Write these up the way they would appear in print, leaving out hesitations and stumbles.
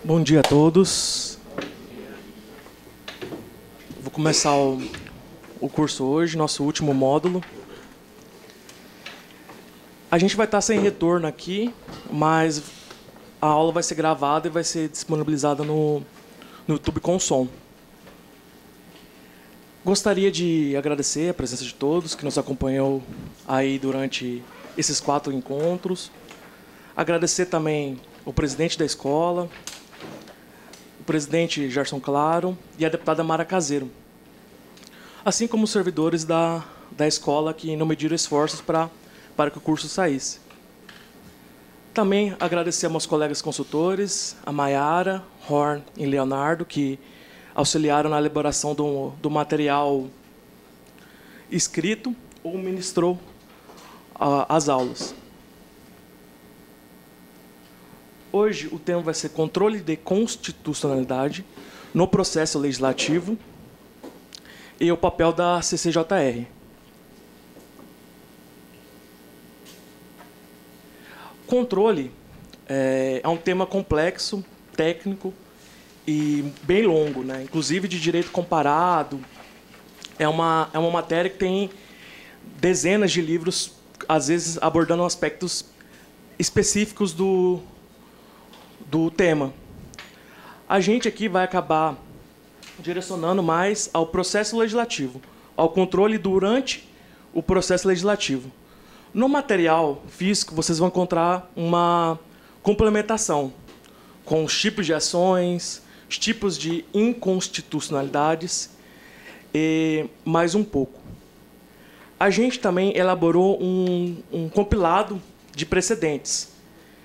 Bom dia a todos. Vou começar o curso hoje, nosso último módulo. A gente vai estar sem retorno aqui, mas a aula vai ser gravada e vai ser disponibilizada no YouTube com som. Gostaria de agradecer a presença de todos que nos acompanhou aí durante esses 4 encontros. Agradecer também o presidente da escola, o presidente Gerson Claro e a deputada Mara Caseiro, assim como os servidores da escola que não mediram esforços para que o curso saísse. Também agradecer aos meus colegas consultores, a Maiara, Horn e Leonardo, que auxiliaram na elaboração do material escrito ou ministrou as aulas. Hoje o tema vai ser controle de constitucionalidade no processo legislativo e o papel da CCJR. Controle é um tema complexo, técnico e bem longo, né? Inclusive de direito comparado. É uma matéria que tem dezenas de livros, às vezes abordando aspectos específicos do tema. A gente aqui vai acabar direcionando mais ao processo legislativo, ao controle durante o processo legislativo. No material físico, vocês vão encontrar uma complementação com os tipos de ações, os tipos de inconstitucionalidades e mais um pouco. A gente também elaborou um compilado de precedentes,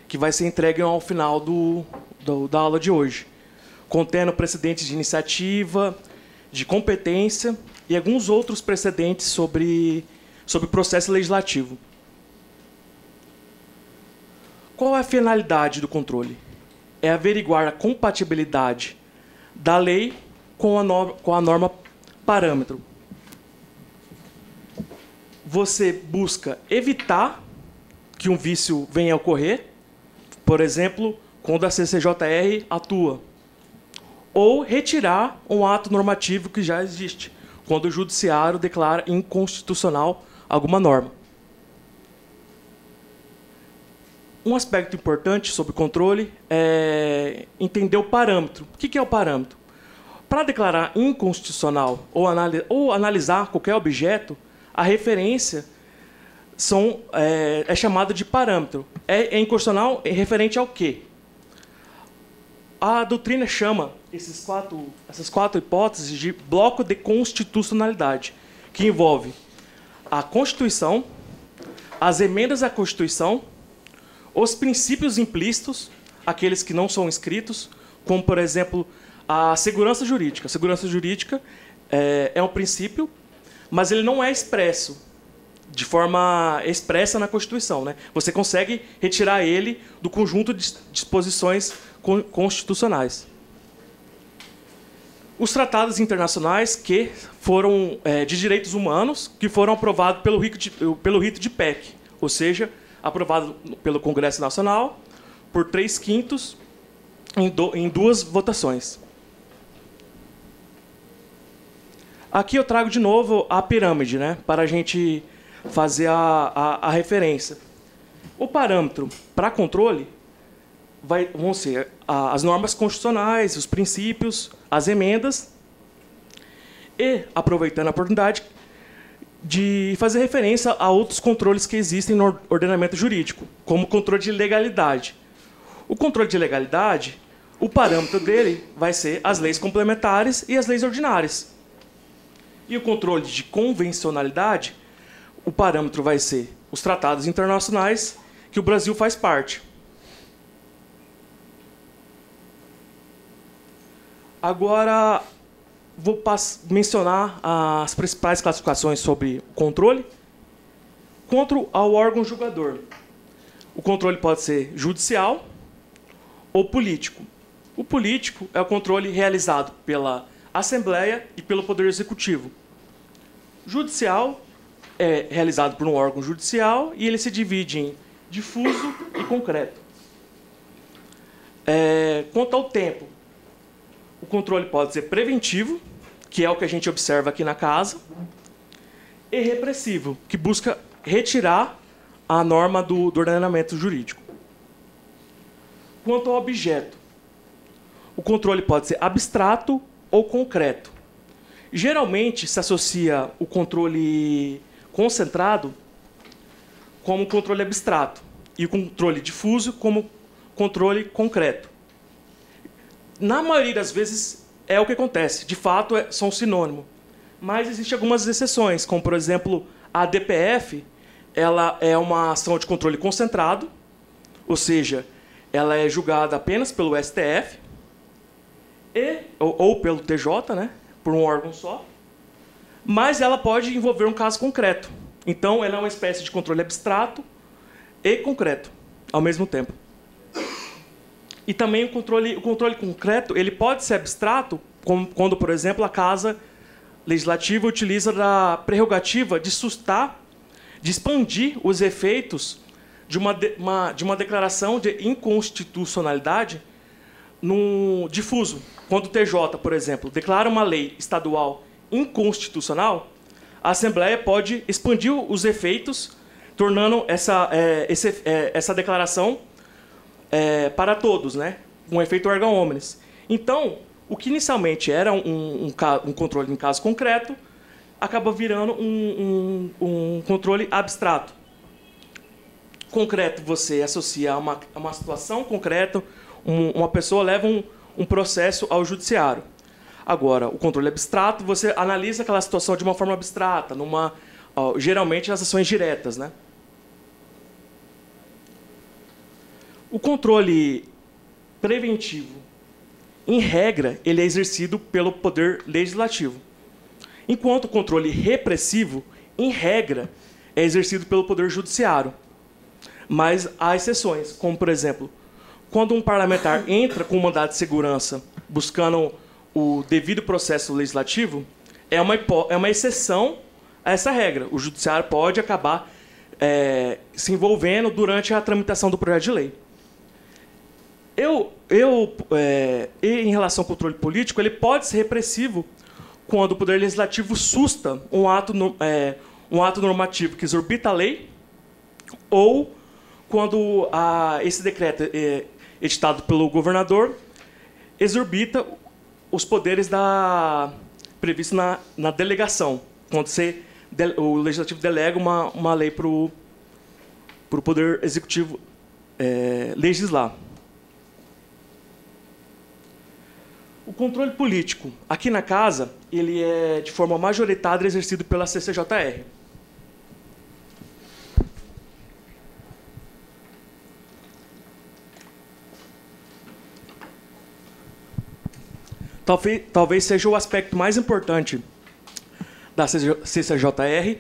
que vai ser entregue ao final da aula de hoje, contendo precedentes de iniciativa, de competência e alguns outros precedentes sobre processo legislativo. Qual é a finalidade do controle? É averiguar a compatibilidade da lei com a norma parâmetro. Você busca evitar que um vício venha a ocorrer, por exemplo, quando a CCJR atua, ou retirar um ato normativo que já existe, quando o judiciário declara inconstitucional alguma norma. Um aspecto importante sobre controle é entender o parâmetro. O que é o parâmetro? Para declarar inconstitucional ou analisar qualquer objeto, a referência é chamada de parâmetro. É inconstitucional referente ao quê? A doutrina chama essas quatro hipóteses de bloco de constitucionalidade, que envolve a Constituição, as emendas à Constituição, os princípios implícitos, aqueles que não são escritos, como, por exemplo, a segurança jurídica. A segurança jurídica é um princípio, mas ele não é expresso de forma expressa na Constituição, né? Você consegue retirar ele do conjunto de disposições constitucionais. Os tratados internacionais que foram de direitos humanos, que foram aprovados pelo rito de PEC, ou seja, aprovado pelo Congresso Nacional por 3/5 em 2 votações. Aqui eu trago de novo a pirâmide, né, para a gente fazer a referência. O parâmetro para controle vão ser as normas constitucionais, os princípios, as emendas e, aproveitando a oportunidade, de fazer referência a outros controles que existem no ordenamento jurídico, como o controle de legalidade. O controle de legalidade, o parâmetro dele vai ser as leis complementares e as leis ordinárias. E o controle de convencionalidade, o parâmetro vai ser os tratados internacionais que o Brasil faz parte. Agora, vou mencionar as principais classificações sobre controle. Quanto ao órgão julgador, o controle pode ser judicial ou político. O político é o controle realizado pela Assembleia e pelo Poder Executivo. Judicial é realizado por um órgão judicial e ele se divide em difuso e concreto. Quanto ao tempo, o controle pode ser preventivo, que é o que a gente observa aqui na casa, e repressivo, que busca retirar a norma do ordenamento jurídico. Quanto ao objeto, o controle pode ser abstrato ou concreto. Geralmente se associa o controle concentrado como controle abstrato e o controle difuso como controle concreto. Na maioria das vezes é o que acontece, de fato são sinônimos. Mas existem algumas exceções, como por exemplo a DPF, ela é uma ação de controle concentrado, ou seja, ela é julgada apenas pelo STF ou pelo TJ, né, por um órgão só, mas ela pode envolver um caso concreto. Então, ela é uma espécie de controle abstrato e concreto ao mesmo tempo. E também o controle concreto ele pode ser abstrato quando, por exemplo, a Casa Legislativa utiliza da prerrogativa de sustar, de expandir os efeitos de uma declaração de inconstitucionalidade no difuso. Quando o TJ, por exemplo, declara uma lei estadual inconstitucional, a Assembleia pode expandir os efeitos, tornando essa declaração para todos, né? Um efeito erga omnes. Então, o que inicialmente era um controle em caso concreto, acaba virando um controle abstrato. Concreto você associa a uma situação concreta, uma pessoa leva um processo ao judiciário. Agora, o controle abstrato, você analisa aquela situação de uma forma abstrata, geralmente nas ações diretas, né? O controle preventivo, em regra, ele é exercido pelo Poder Legislativo, enquanto o controle repressivo, em regra, é exercido pelo Poder Judiciário. Mas há exceções, como, por exemplo, quando um parlamentar entra com um mandado de segurança buscando o devido processo legislativo, é uma exceção a essa regra. O Judiciário pode acabar se envolvendo durante a tramitação do projeto de lei. Em relação ao controle político, ele pode ser repressivo quando o Poder Legislativo susta um ato normativo que exorbita a lei, ou quando esse decreto editado pelo governador exorbita os poderes previstos na delegação, quando o Legislativo delega uma lei para o Poder Executivo legislar. O controle político, aqui na Casa, ele é de forma majoritária exercido pela CCJR. Talvez seja o aspecto mais importante da CCJR,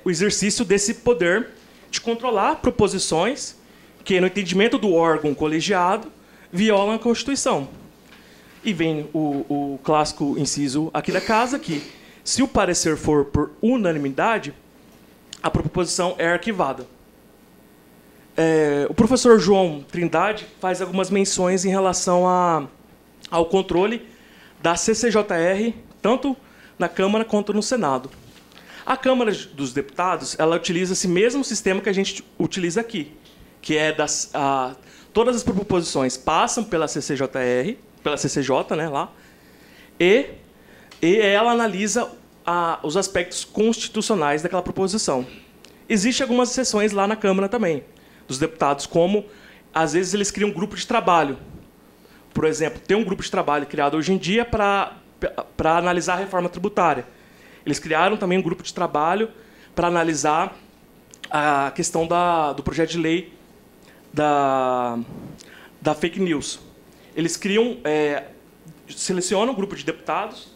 o exercício desse poder de controlar proposições que, no entendimento do órgão colegiado, violam a Constituição. E vem o clássico inciso aqui da Casa, que, se o parecer for por unanimidade, a proposição é arquivada. O professor João Trindade faz algumas menções em relação ao controle da CCJR, tanto na Câmara quanto no Senado. A Câmara dos Deputados, ela utiliza esse mesmo sistema que a gente utiliza aqui, que é todas as proposições passam pela CCJR, pela CCJ, né, lá, e ela analisa os aspectos constitucionais daquela proposição. Existem algumas exceções lá na Câmara também, dos deputados, como, às vezes, eles criam um grupo de trabalho. Por exemplo, tem um grupo de trabalho criado hoje em dia para analisar a reforma tributária. Eles criaram também um grupo de trabalho para analisar a questão do projeto de lei da fake news. Eles selecionam um grupo de deputados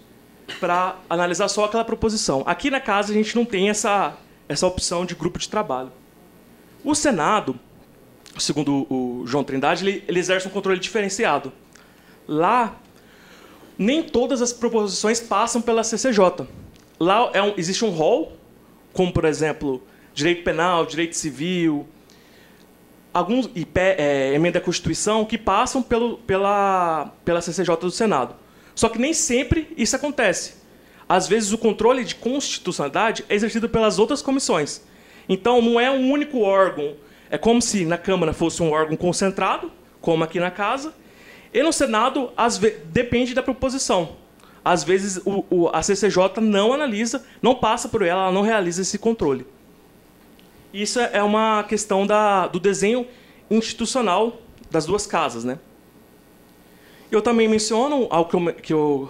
para analisar só aquela proposição. Aqui na Casa a gente não tem essa opção de grupo de trabalho. O Senado, segundo o João Trindade, ele exerce um controle diferenciado. Lá, nem todas as proposições passam pela CCJ. Lá existe um rol, como, por exemplo, direito penal, direito civil, emenda à Constituição que passam pela CCJ do Senado. Só que nem sempre isso acontece. Às vezes, o controle de constitucionalidade é exercido pelas outras comissões. Então, não é um único órgão. É como se na Câmara fosse um órgão concentrado, como aqui na Casa, e no Senado depende da proposição. Às vezes, a CCJ não analisa, não passa por ela não realiza esse controle. Isso é uma questão do desenho institucional das duas casas, né? Eu também menciono algo que eu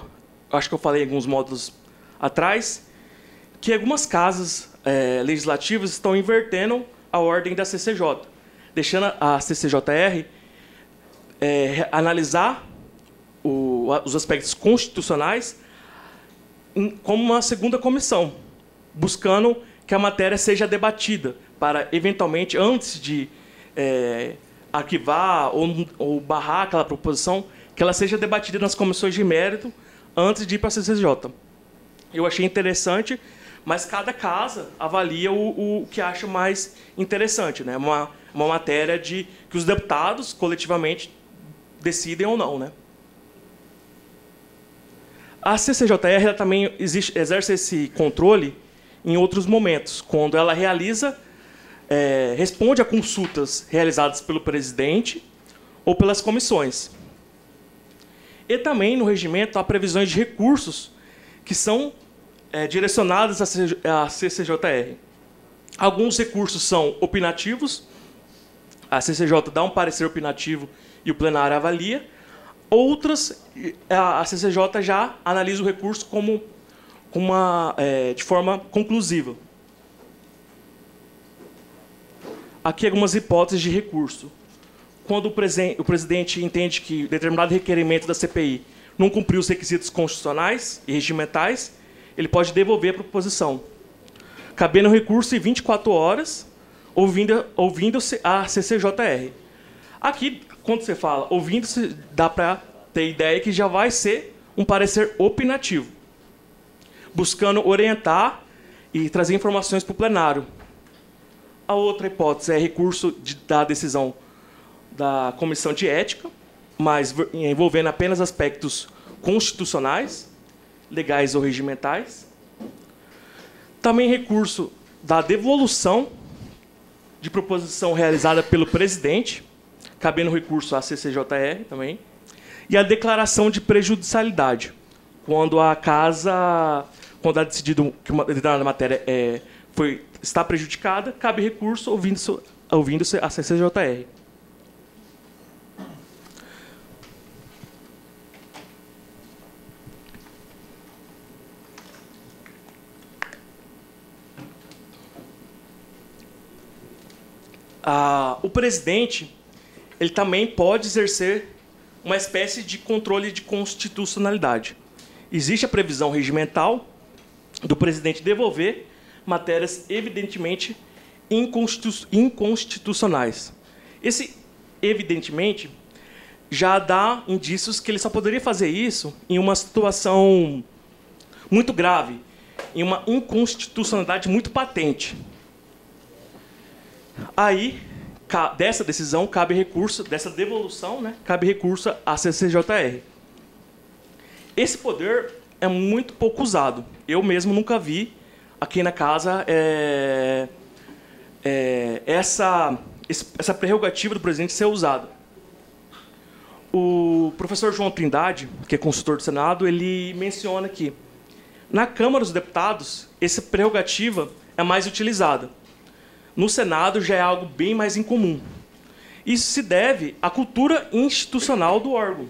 acho que eu falei em alguns módulos atrás, que algumas casas legislativas estão invertendo a ordem da CCJ, deixando a CCJR analisar os aspectos constitucionais como uma segunda comissão, buscando que a matéria seja debatida para, eventualmente, antes de arquivar ou barrar aquela proposição, que ela seja debatida nas comissões de mérito antes de ir para a CCJ. Eu achei interessante, mas cada casa avalia o que acha mais interessante, né? Uma matéria que os deputados, coletivamente, decidem ou não, né? A CCJR ela também exerce esse controle em outros momentos, quando ela responde a consultas realizadas pelo presidente ou pelas comissões. E também, no regimento, há previsões de recursos que são direcionados à CCJR. Alguns recursos são opinativos, a CCJ dá um parecer opinativo e o plenário avalia. Outras, a CCJ já analisa o recurso de forma conclusiva. Aqui algumas hipóteses de recurso. Quando o presidente entende que determinado requerimento da CPI não cumpriu os requisitos constitucionais e regimentais, ele pode devolver a proposição, cabendo o recurso em 24 horas, ouvindo-se a CCJR. Aqui, quando você fala ouvindo-se, dá para ter ideia que já vai ser um parecer opinativo, buscando orientar e trazer informações para o plenário. A outra hipótese é recurso da decisão da Comissão de Ética, mas envolvendo apenas aspectos constitucionais, legais ou regimentais. Também recurso da devolução de proposição realizada pelo presidente, cabendo recurso à CCJR também, e a declaração de prejudicialidade, quando a casa, quando é decidido que uma determinada matéria está prejudicada, cabe recurso ouvindo-se a CCJR. O presidente ele também pode exercer uma espécie de controle de constitucionalidade. Existe a previsão regimental do presidente devolver matérias evidentemente inconstitucionais. Esse, evidentemente, já dá indícios que ele só poderia fazer isso em uma situação muito grave, em uma inconstitucionalidade muito patente. Aí, dessa decisão, cabe recurso, dessa devolução, né, cabe recurso à CCJR. Esse poder é muito pouco usado. Eu mesmo nunca vi aqui na casa essa prerrogativa do presidente ser usada. O professor João Trindade, que é consultor do Senado, ele menciona que na Câmara dos Deputados essa prerrogativa é mais utilizada. No Senado já é algo bem mais incomum. Isso se deve à cultura institucional do órgão.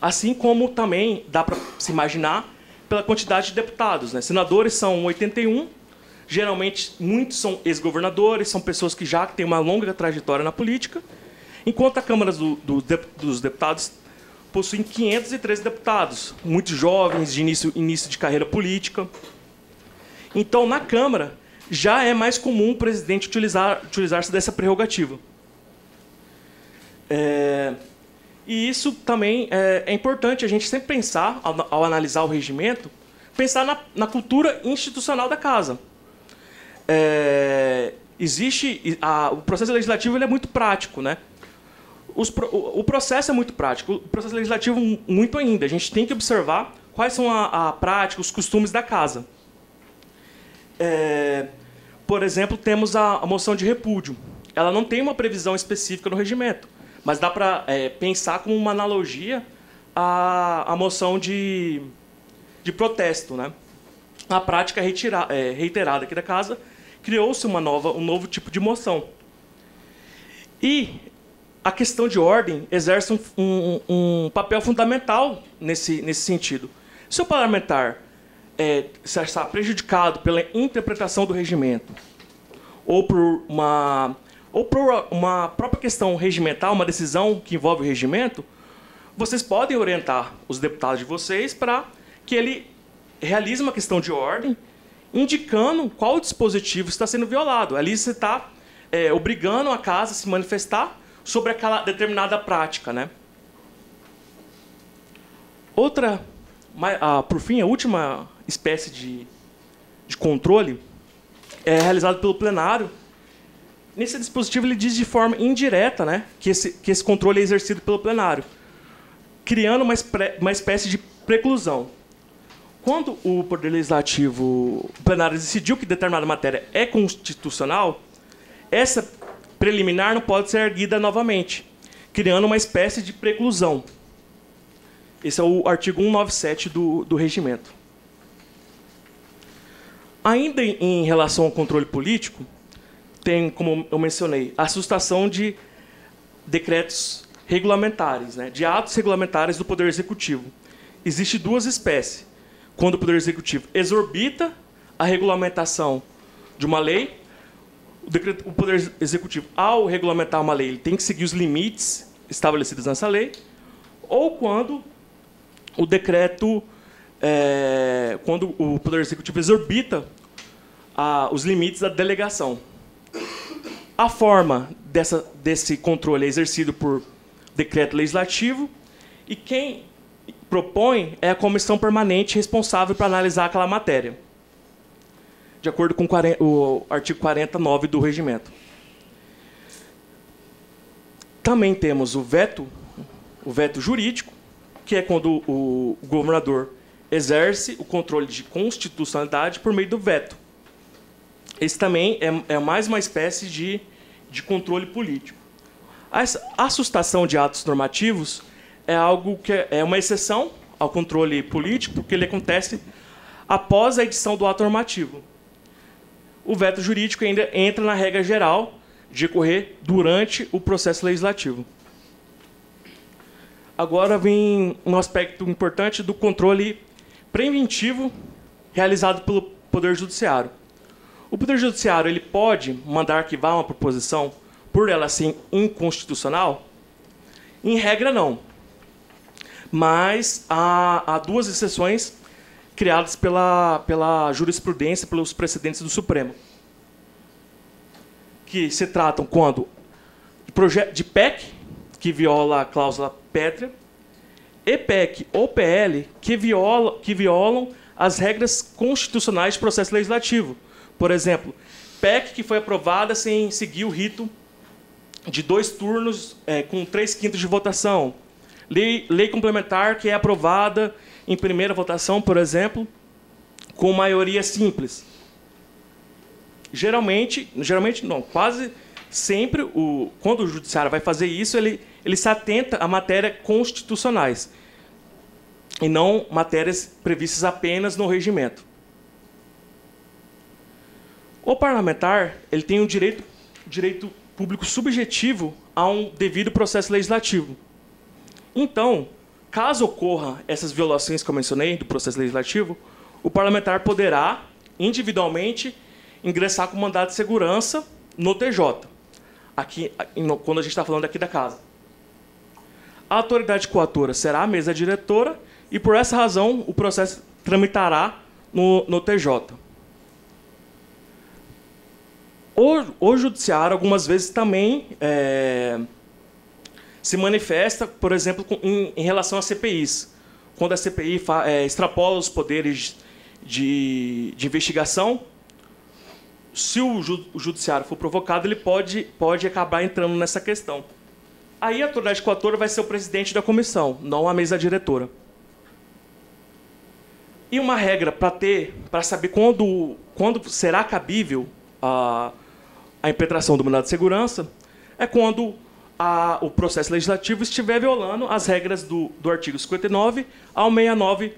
Assim como também dá para se imaginar pela quantidade de deputados, né? Senadores são 81, geralmente muitos são ex-governadores, são pessoas que já têm uma longa trajetória na política, enquanto a Câmara dos Deputados possui 513 deputados, muitos jovens, de início de carreira política. Então, na Câmara, já é mais comum o presidente utilizar-se dessa prerrogativa. E isso também é importante a gente sempre pensar, ao analisar o regimento, pensar na cultura institucional da casa. o processo legislativo ele é muito prático, né? O processo é muito prático, o processo legislativo muito ainda. A gente tem que observar quais são a prática, os costumes da casa. Por exemplo, temos a moção de repúdio. Ela não tem uma previsão específica no regimento, mas dá para pensar como uma analogia à moção de protesto, né? A prática reiterada aqui da casa criou-se um novo tipo de moção. E a questão de ordem exerce um papel fundamental nesse sentido. Se o parlamentar está prejudicado pela interpretação do regimento ou por uma própria questão regimental, uma decisão que envolve o regimento, vocês podem orientar os deputados de vocês para que ele realize uma questão de ordem, indicando qual dispositivo está sendo violado. Ali você está obrigando a casa a se manifestar sobre aquela determinada prática, né? Por fim, a última espécie de controle é realizado pelo plenário. Nesse dispositivo, ele diz de forma indireta, né, que esse controle é exercido pelo plenário, criando uma espécie de preclusão. Quando o Poder Legislativo, o plenário, decidiu que determinada matéria é constitucional, essa preliminar não pode ser erguida novamente, criando uma espécie de preclusão. Esse é o artigo 197 do regimento. Ainda em relação ao controle político, tem, como eu mencionei, a sustação de decretos regulamentares, né, de atos regulamentares do Poder Executivo. Existem duas espécies. Quando o Poder Executivo exorbita a regulamentação de uma lei, o Poder Executivo, ao regulamentar uma lei, ele tem que seguir os limites estabelecidos nessa lei, ou quando o decreto, quando o Poder Executivo exorbita os limites da delegação. A forma desse controle é exercido por decreto legislativo, e quem propõe é a comissão permanente responsável para analisar aquela matéria, de acordo com o artigo 49 do regimento. Também temos o veto jurídico, que é quando o governador exerce o controle de constitucionalidade por meio do veto. Esse também é mais uma espécie de controle político. A sustação de atos normativos é algo que é uma exceção ao controle político, porque ele acontece após a edição do ato normativo. O veto jurídico ainda entra na regra geral de ocorrer durante o processo legislativo. Agora vem um aspecto importante do controle preventivo realizado pelo Poder Judiciário. O Poder Judiciário ele pode mandar arquivar uma proposição por ela ser inconstitucional? Em regra, não. Mas há duas exceções criadas pela jurisprudência, pelos precedentes do Supremo, que se tratam quando de PEC, que viola a cláusula pétrea, e PEC ou PL, que violam as regras constitucionais de processo legislativo. Por exemplo, PEC que foi aprovada sem seguir o rito de 2 turnos com 3/5 de votação. Lei complementar que é aprovada em primeira votação, por exemplo, com maioria simples. Geralmente não, quase sempre, quando o judiciário vai fazer isso, ele se atenta a matérias constitucionais e não matérias previstas apenas no regimento. O parlamentar ele tem um direito público subjetivo a um devido processo legislativo. Então, caso ocorra essas violações que eu mencionei do processo legislativo, o parlamentar poderá, individualmente, ingressar com mandado de segurança no TJ, quando a gente está falando aqui da casa. A autoridade coatora será a mesa diretora e, por essa razão, o processo tramitará no TJ. O judiciário, algumas vezes, também se manifesta, por exemplo, em relação a CPIs. Quando a CPI extrapola os poderes de investigação se o judiciário for provocado, ele pode acabar entrando nessa questão. Aí a autoridade coatora vai ser o presidente da comissão, não a mesa diretora. E uma regra para saber quando será cabível a impetração do mandado de segurança é quando o processo legislativo estiver violando as regras do artigo 59 ao 69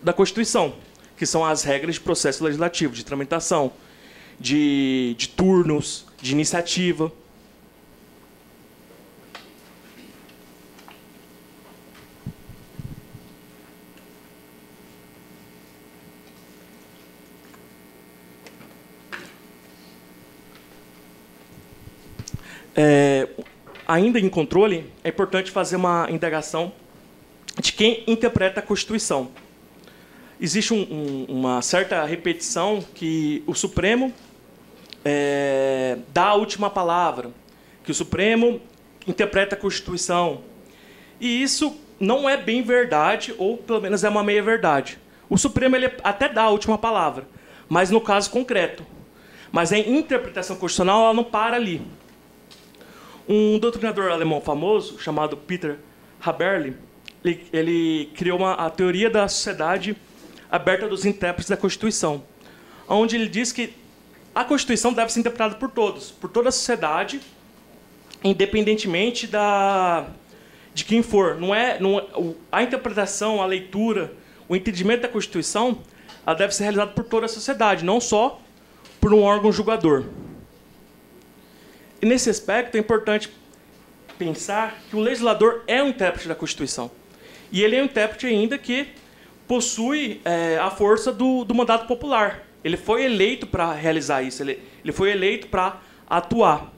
da Constituição, que são as regras de processo legislativo, de tramitação, de turnos, de iniciativa. Ainda em controle, é importante fazer uma indagação de quem interpreta a Constituição. Existe uma certa repetição que o Supremo dá a última palavra, que o Supremo interpreta a Constituição. E isso não é bem verdade, ou pelo menos é uma meia-verdade. O Supremo ele até dá a última palavra, mas no caso concreto. Mas a interpretação constitucional ela não para ali. Um doutrinador alemão famoso, chamado Peter Haberle, ele criou a teoria da sociedade aberta dos intérpretes da Constituição, onde ele diz que a Constituição deve ser interpretada por todos, por toda a sociedade, independentemente de quem for. A interpretação, a leitura, o entendimento da Constituição, ela deve ser realizada por toda a sociedade, não só por um órgão julgador. E, nesse aspecto, é importante pensar que o legislador é um intérprete da Constituição. E ele é um intérprete ainda que possui a força do mandato popular. Ele foi eleito para realizar isso, ele foi eleito para atuar.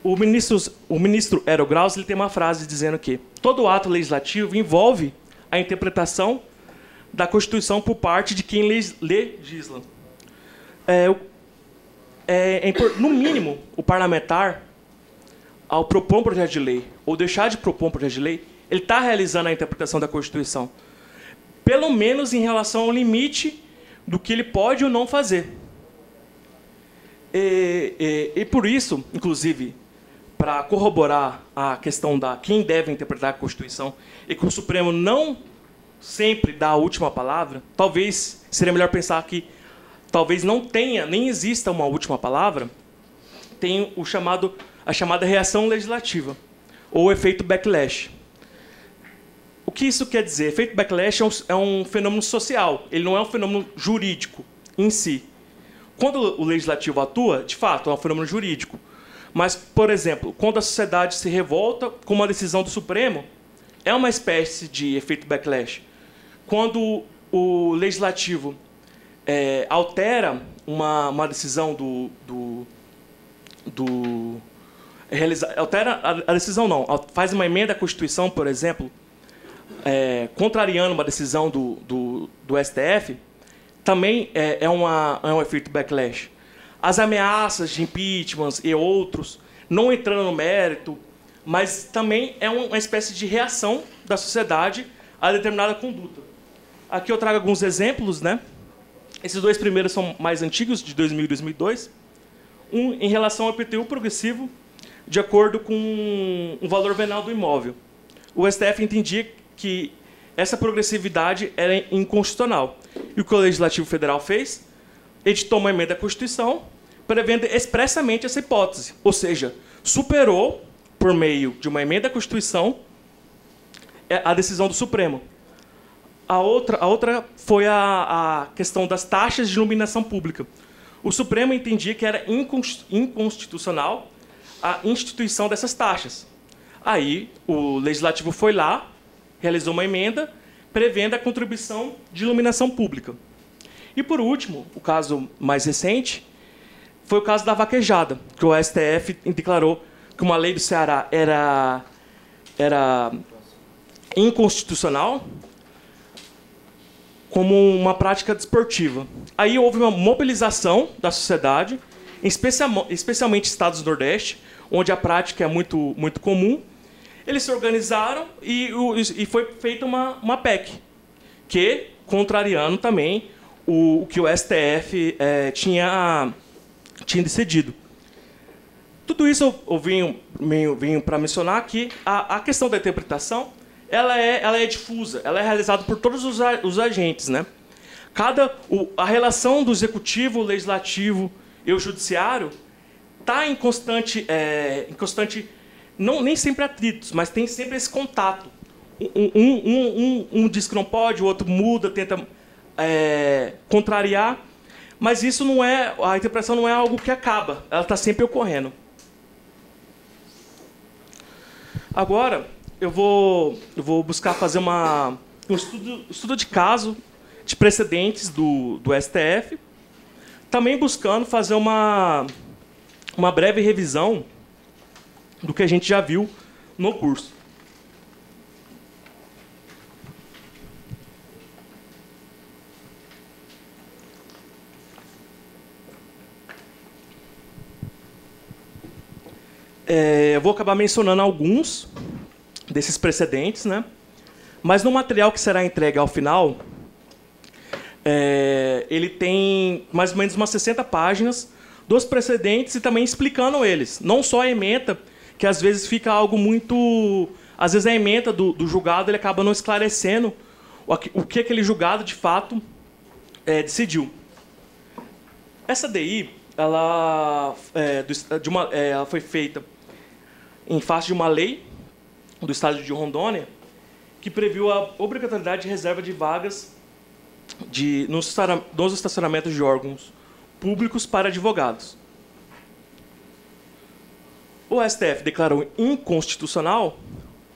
O ministro Hero Graus ele tem uma frase dizendo que todo ato legislativo envolve a interpretação da Constituição por parte de quem legisla. No mínimo, o parlamentar, ao propor um projeto de lei ou deixar de propor um projeto de lei, ele está realizando a interpretação da Constituição, pelo menos em relação ao limite do que ele pode ou não fazer. E por isso, inclusive, para corroborar a questão da quem deve interpretar a Constituição e que o Supremo não sempre dá a última palavra, talvez seria melhor pensar que talvez não tenha, nem exista uma última palavra, tem a chamada reação legislativa, ou efeito backlash. O que isso quer dizer? Efeito backlash é um fenômeno social, ele não é um fenômeno jurídico em si. Quando o legislativo atua, de fato, é um fenômeno jurídico. Mas, por exemplo, quando a sociedade se revolta com uma decisão do Supremo, é uma espécie de efeito backlash. Quando o legislativo altera uma decisão altera a decisão não, faz uma emenda à Constituição, por exemplo, contrariando uma decisão do STF, também é um efeito backlash. As ameaças de impeachment e outros, não entrando no mérito, mas também é uma espécie de reação da sociedade a determinada conduta. Aqui eu trago alguns exemplos, né? Esses dois primeiros são mais antigos, de 2000 e 2002. Um em relação ao IPTU progressivo, de acordo com o valor venal do imóvel. O STF entendia que essa progressividade era inconstitucional. E o que o Legislativo Federal fez? Editou uma emenda à Constituição, prevendo expressamente essa hipótese. Ou seja, superou, por meio de uma emenda à Constituição, a decisão do Supremo. A outra foi a questão das taxas de iluminação pública. O Supremo entendia que era inconstitucional a instituição dessas taxas. Aí, o Legislativo foi lá, realizou uma emenda, prevendo a contribuição de iluminação pública. E, por último, o caso mais recente, foi o caso da vaquejada, que o STF declarou que uma lei do Ceará era inconstitucional como uma prática desportiva. Aí houve uma mobilização da sociedade, especialmente estados do Nordeste, onde a prática é muito, muito comum. Eles se organizaram e foi feita uma PEC, que, contrariando também o que o STF tinha decidido. Tudo isso eu venho para mencionar que a questão da interpretação ela é difusa, ela é realizada por todos os agentes, né? A relação do executivo, o legislativo e o judiciário está em constante, nem sempre atritos, mas tem sempre esse contato. Um diz que não pode, o outro muda, tenta contrariar, mas isso não é, a interpretação não é algo que acaba, ela está sempre ocorrendo. Agora eu vou buscar fazer um estudo de caso de precedentes do STF, também buscando fazer uma breve revisão do que a gente já viu no curso. Eu vou acabar mencionando alguns desses precedentes, né? Mas no material que será entregue ao final, ele tem mais ou menos umas 60 páginas dos precedentes e também explicando eles. Não só a ementa, que às vezes fica algo muito... Às vezes a ementa do julgado ele acaba não esclarecendo o que aquele julgado, de fato, decidiu. Essa DI ela foi feita em face de uma lei do Estado de Rondônia que previu a obrigatoriedade de reserva de vagas nos estacionamentos de órgãos públicos para advogados. O STF declarou inconstitucional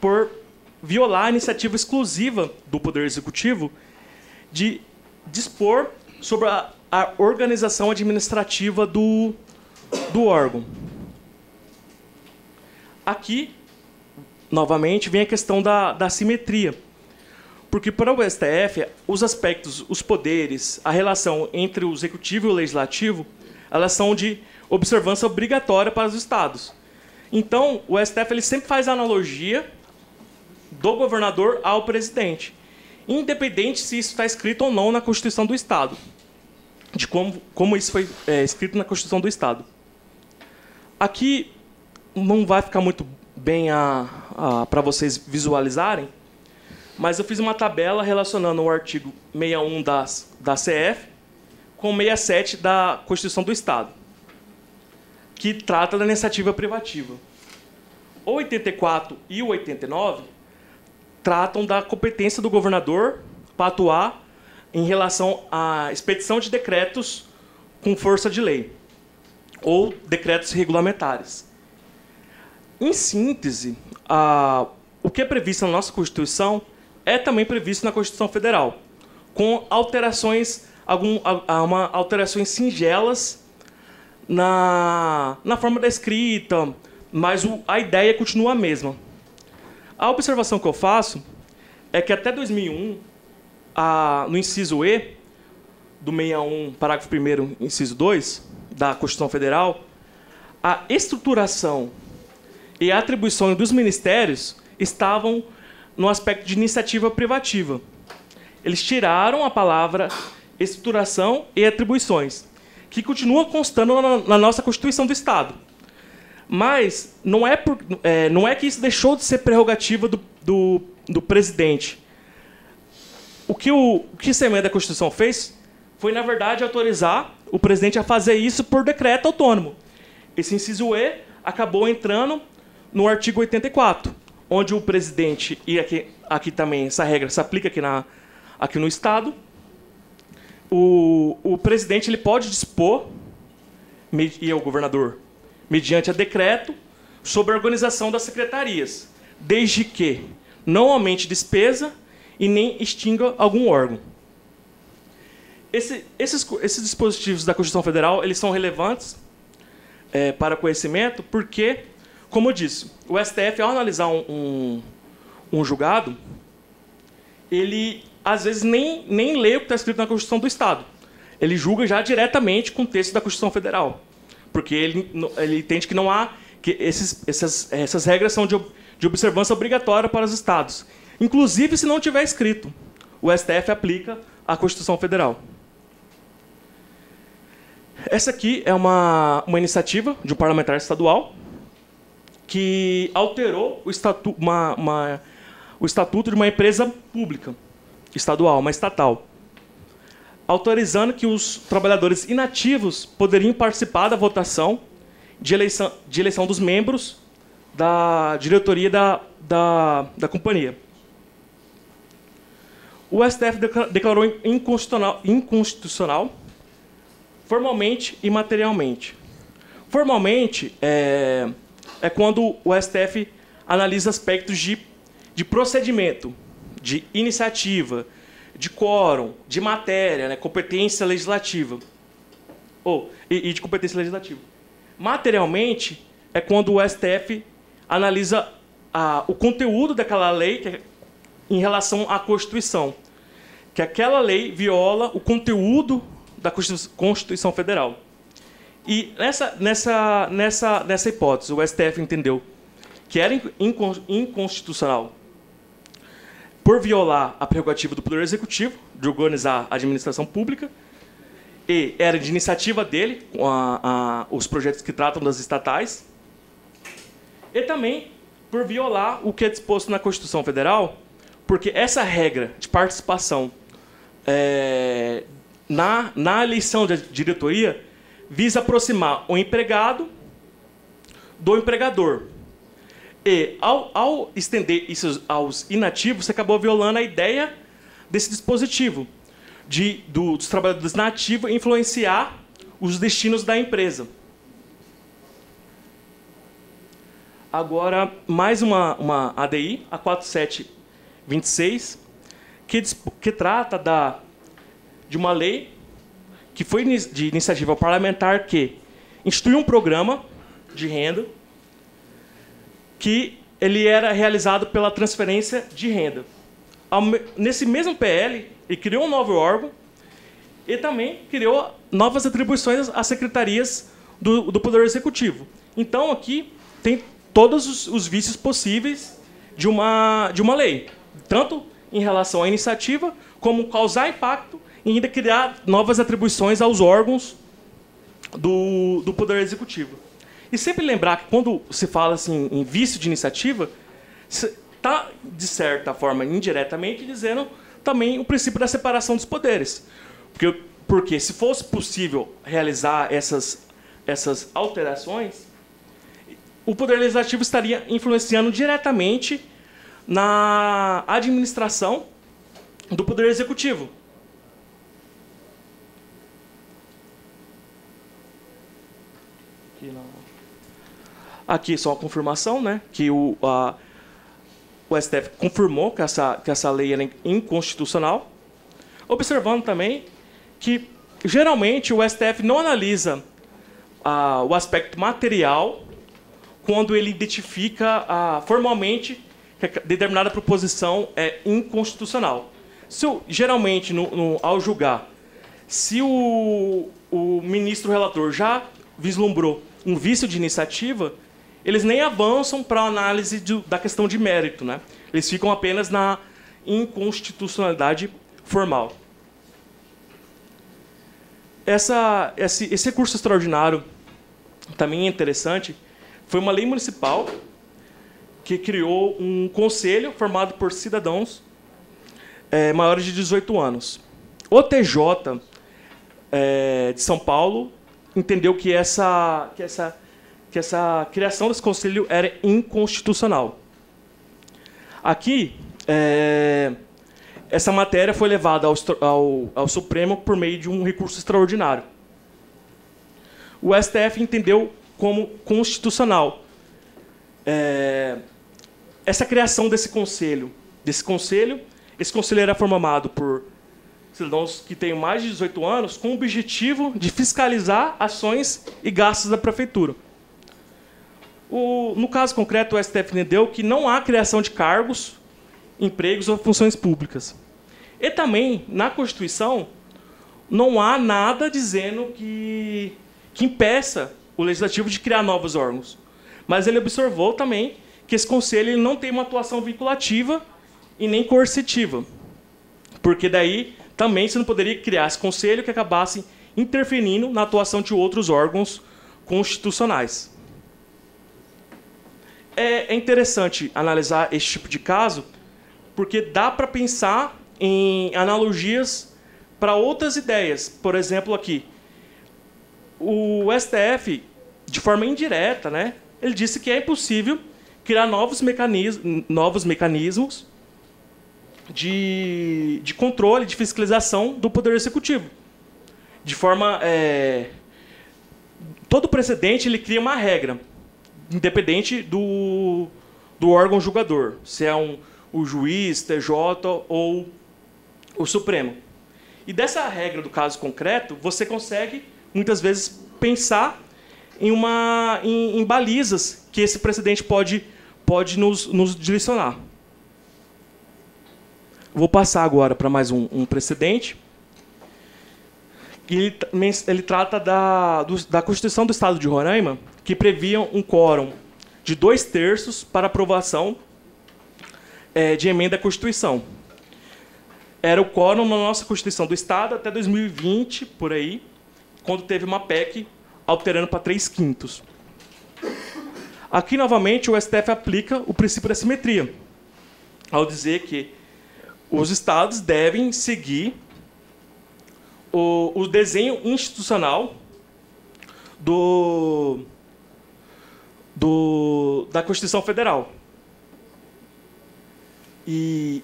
por violar a iniciativa exclusiva do Poder Executivo de dispor sobre a organização administrativa do órgão. Aqui, novamente, vem a questão da simetria. Porque, para o STF, os aspectos, os poderes, a relação entre o Executivo e o Legislativo, elas são de observância obrigatória para os Estados. Então, o STF ele sempre faz a analogia do governador ao presidente, independente se isso está escrito ou não na Constituição do Estado, de como isso foi escrito na Constituição do Estado. Aqui não vai ficar muito bem para vocês visualizarem, mas eu fiz uma tabela relacionando o artigo 61 da CF com 67 da Constituição do Estado, que trata da iniciativa privativa. O 84 e o 89 tratam da competência do governador para atuar em relação à expedição de decretos com força de lei ou decretos regulamentares. Em síntese, o que é previsto na nossa Constituição é também previsto na Constituição Federal, com alterações singelas na forma da escrita, mas a ideia continua a mesma. A observação que eu faço é que até 2001, no inciso E, do 61, parágrafo 1º, inciso 2, da Constituição Federal, a estruturação e a atribuição dos ministérios estavam no aspecto de iniciativa privativa. Eles tiraram a palavra estruturação e atribuições, que continua constando na nossa Constituição do Estado. Mas não é que isso deixou de ser prerrogativa do presidente. O que essa emenda da Constituição fez foi, na verdade, autorizar o presidente a fazer isso por decreto autônomo. Esse inciso E acabou entrando no artigo 84, onde o presidente, e aqui também essa regra se aplica aqui no Estado, o presidente ele pode dispor, e o governador, mediante a decreto, sobre a organização das secretarias, desde que não aumente despesa e nem extinga algum órgão. Esses dispositivos da Constituição Federal eles são relevantes para conhecimento porque, como eu disse, o STF, ao analisar um julgado, ele, às vezes, nem lê o que está escrito na Constituição do Estado. Ele julga já diretamente com o texto da Constituição Federal, porque ele entende que não há... que essas regras são de observância obrigatória para os Estados. Inclusive, se não tiver escrito, o STF aplica a Constituição Federal. Essa aqui é uma iniciativa de um parlamentar estadual que alterou o estatuto de uma empresa pública estadual, uma estatal, autorizando que os trabalhadores inativos poderiam participar da votação de eleição dos membros da diretoria da companhia. O STF declarou inconstitucional formalmente e materialmente. Formalmente, é quando o STF analisa aspectos de procedimento, de iniciativa, de quórum, de matéria, né, competência legislativa. E de competência legislativa. Materialmente, é quando o STF analisa o conteúdo daquela lei em relação à Constituição. Que aquela lei viola o conteúdo da Constituição Federal. E nessa hipótese, o STF entendeu que era inconstitucional por violar a prerrogativa do Poder Executivo de organizar a administração pública, e era de iniciativa dele, os projetos que tratam das estatais, e também por violar o que é disposto na Constituição Federal, porque essa regra de participação na eleição da diretoria visa aproximar o empregado do empregador. E, ao estender isso aos inativos, você acabou violando a ideia desse dispositivo, dos trabalhadores nativos influenciar os destinos da empresa. Agora, mais uma ADI, a 4726, que trata de uma lei que foi de iniciativa parlamentar que instituiu um programa de renda que ele era realizado pela transferência de renda. Nesse mesmo PL, ele criou um novo órgão e também criou novas atribuições às secretarias do Poder Executivo. Então, aqui tem todos os vícios possíveis de uma lei, tanto em relação à iniciativa, como causar impacto e ainda criar novas atribuições aos órgãos do Poder Executivo. E sempre lembrar que quando se fala assim, em vício de iniciativa, está, de certa forma, indiretamente, dizendo também o princípio da separação dos poderes. Porque se fosse possível realizar essas alterações, o Poder Legislativo estaria influenciando diretamente na administração do Poder Executivo. Aqui só a confirmação, né, que o STF confirmou que essa lei era inconstitucional, observando também que, geralmente, o STF não analisa o aspecto material quando ele identifica formalmente que determinada proposição é inconstitucional. Geralmente, ao julgar, se o ministro relator já vislumbrou um vício de iniciativa, eles nem avançam para a análise da questão de mérito, né? Eles ficam apenas na inconstitucionalidade formal. Esse recurso extraordinário também é interessante. Foi uma lei municipal que criou um conselho formado por cidadãos maiores de 18 anos. O TJ de São Paulo entendeu que essa criação desse conselho era inconstitucional. Aqui, essa matéria foi levada ao Supremo por meio de um recurso extraordinário. O STF entendeu como constitucional essa criação desse conselho. Esse conselho era formado por cidadãos que têm mais de 18 anos com o objetivo de fiscalizar ações e gastos da prefeitura. No caso concreto, o STF entendeu que não há criação de cargos, empregos ou funções públicas. E também, na Constituição, não há nada dizendo que impeça o Legislativo de criar novos órgãos. Mas ele observou também que esse conselho ele não tem uma atuação vinculativa e nem coercitiva. Porque daí também você não poderia criar esse conselho que acabasse interferindo na atuação de outros órgãos constitucionais. É interessante analisar esse tipo de caso, porque dá para pensar em analogias para outras ideias. Por exemplo, aqui, o STF, de forma indireta, né, ele disse que é impossível criar novos mecanismos de controle, de fiscalização do Poder Executivo. De forma... todo precedente ele cria uma regra, independente do órgão julgador, se é o juiz, TJ ou o Supremo. E dessa regra do caso concreto, você consegue, muitas vezes, pensar em balizas que esse precedente pode nos direcionar. Vou passar agora para mais um precedente. Ele trata da Constituição do Estado de Roraima, que previa um quórum de 2/3 para aprovação de emenda à Constituição. Era o quórum na nossa Constituição do Estado até 2020, por aí, quando teve uma PEC alterando para 3/5. Aqui, novamente, o STF aplica o princípio da simetria, ao dizer que os estados devem seguir o desenho institucional da Constituição Federal. E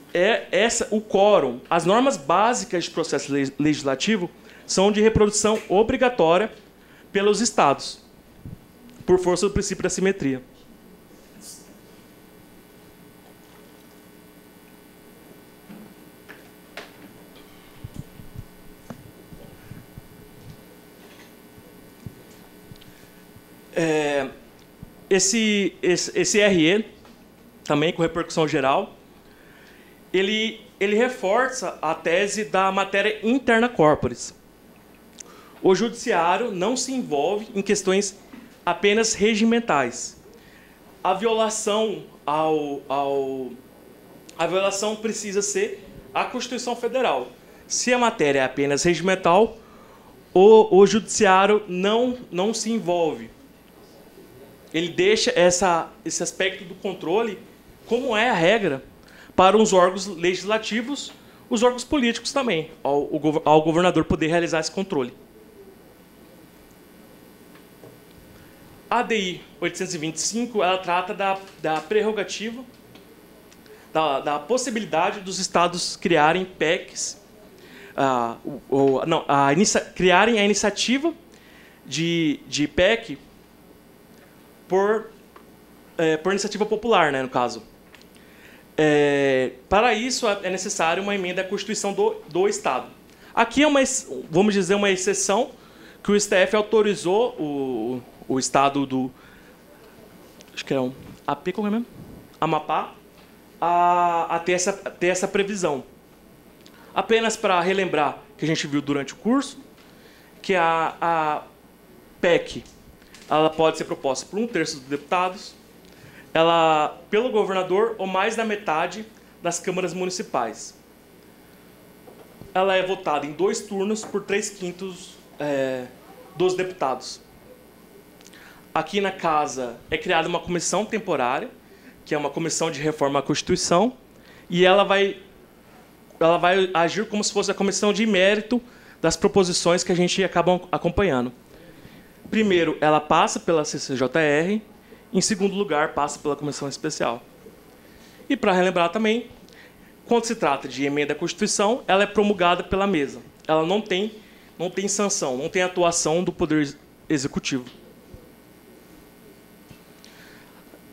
o quórum, as normas básicas de processo legislativo são de reprodução obrigatória pelos estados, por força do princípio da simetria. Esse RE, também com repercussão geral, ele reforça a tese da matéria interna corporis. O judiciário não se envolve em questões apenas regimentais. A violação precisa ser a Constituição Federal. Se a matéria é apenas regimental, o judiciário não se envolve. Ele deixa esse aspecto do controle, como é a regra, para os órgãos legislativos, os órgãos políticos também, ao governador poder realizar esse controle. A ADI 825 ela trata da prerrogativa, da possibilidade dos estados criarem PECs, criarem a iniciativa de PEC por iniciativa popular, né, no caso. Para isso, é necessário uma emenda à Constituição do Estado. Aqui é vamos dizer, uma exceção que o STF autorizou o Estado do... Acho que é um AP, como é mesmo? Amapá, a ter essa previsão. Apenas para relembrar que a gente viu durante o curso, que a PEC ela pode ser proposta por 1/3 dos deputados, pelo governador ou mais da metade das câmaras municipais. Ela é votada em 2 turnos por 3/5 dos deputados. Aqui na casa é criada uma comissão temporária, que é uma comissão de reforma à Constituição, e ela vai agir como se fosse a comissão de mérito das proposições que a gente acaba acompanhando. Primeiro, ela passa pela CCJR, em segundo lugar, passa pela Comissão Especial. E, para relembrar também, quando se trata de emenda à Constituição, ela é promulgada pela mesa. Ela não tem sanção, não tem atuação do Poder Executivo.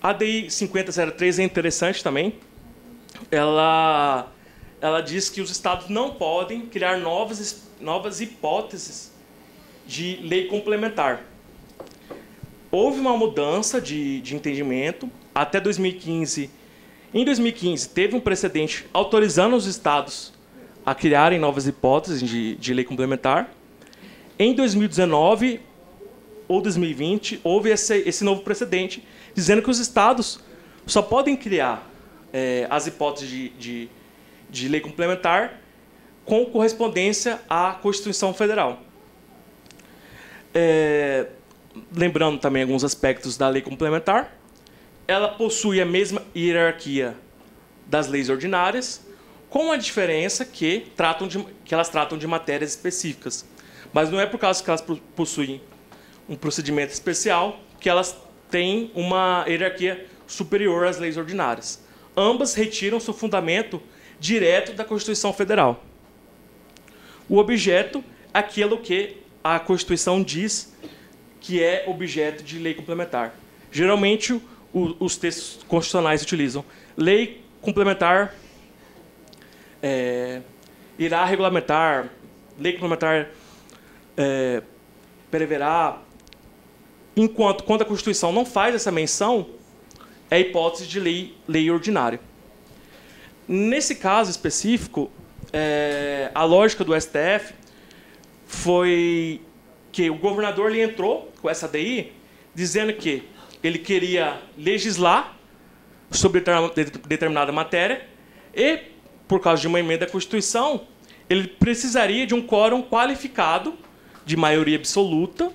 A ADI 5003 é interessante também. Ela diz que os estados não podem criar novas hipóteses de lei complementar. Houve uma mudança de entendimento. Até 2015. Em 2015, teve um precedente autorizando os estados a criarem novas hipóteses de lei complementar. Em 2019 ou 2020, houve esse novo precedente, dizendo que os estados só podem criar as hipóteses de lei complementar com correspondência à Constituição Federal. lembrando também alguns aspectos da lei complementar, ela possui a mesma hierarquia das leis ordinárias, com a diferença que elas tratam de matérias específicas. Mas não é por causa que elas possuem um procedimento especial que elas têm uma hierarquia superior às leis ordinárias. Ambas retiram seu fundamento direto da Constituição Federal. O objeto é aquilo que a Constituição diz que é objeto de lei complementar. Geralmente, os textos constitucionais utilizam lei complementar irá regulamentar, lei complementar preverá, enquanto quando a Constituição não faz essa menção, é hipótese de lei ordinária. Nesse caso específico, a lógica do STF foi que o governador ele entrou com essa ADI dizendo que ele queria legislar sobre determinada matéria e, por causa de uma emenda à Constituição, ele precisaria de um quórum qualificado, de maioria absoluta,